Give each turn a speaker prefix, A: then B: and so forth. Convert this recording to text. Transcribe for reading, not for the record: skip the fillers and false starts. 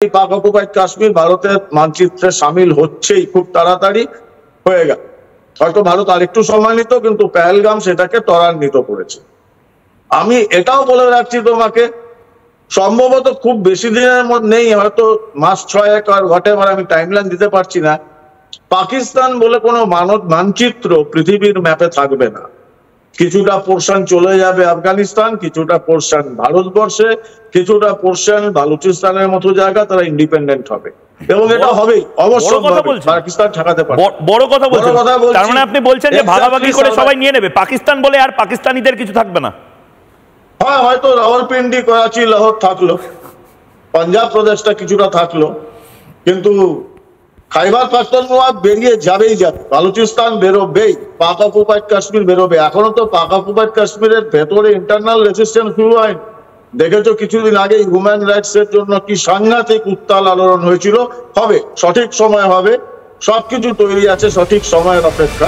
A: পাক অকুপাইড কাশ্মীর ভারতের মানচিত্রে সামিল হচ্ছেই, খুব তাড়াতাড়ি হয়ে গেল। হয়তো ভারত আরেকটু সময় নিত, কিন্তু পেহেলগাম সেটাকে ত্বরান্বিত করেছে। আমি এটাও বলে রাখছি তোমাকে, সম্ভবত খুব বেশি দিনের মধ্যে নেই, হয়তো মাস 6 আর হোয়াটএভার, আমি টাইমলাইন দিতে পারছি না, পাকিস্তান বলে কোনো মানচিত্র পৃথিবীর ম্যাপে থাকবে না। কিছুটা পোর্শন চলে যাবে আফগানিস্তান, কিছুটা পোর্শন ভারতবর্ষে, কিছুটা পোর্শন বালুচিস্তানের মতো জায়গা, তারা ইন্ডিপেন্ডেন্ট হবে এবং এটা হবেই অবশ্যই। পাকিস্তান ঠেকাতে পারবে।
B: বড় কথা বলছেন, তার মানে আপনি বলছেন যে ভাগাভাগি করে সবাই নিয়ে নেবে, পাকিস্তান বলে আর পাকিস্তানিদের কিছু থাকবে না।
A: হ্যাঁ, হয়তো রাওয়ালপিন্ডি, করাচি, লাহোর থাকলো, পাঞ্জাব প্রদেশটা কিছুটা থাকলো, কিন্তু খাইবার পাখতুনখোয়া বেরিয়ে যাবেই যাবে, বালুচিস্তান বেরোবেই, পাক অকুপাইড কাশ্মীর বেরোবে। এখনো তো পাক অকুপাইড কাশ্মীরের ভেতরে ইন্টারনাল রেজিস্ট্যান্স শুরু হয়নি। দেখেছো কিছুদিন আগে হিউম্যান রাইটস এর জন্য কি সাংঘাতিক উত্তাল আলোড়ন হয়েছিল। হবে, সঠিক সময় হবে, সবকিছু তৈরি আছে, সঠিক সময়ের অপেক্ষা।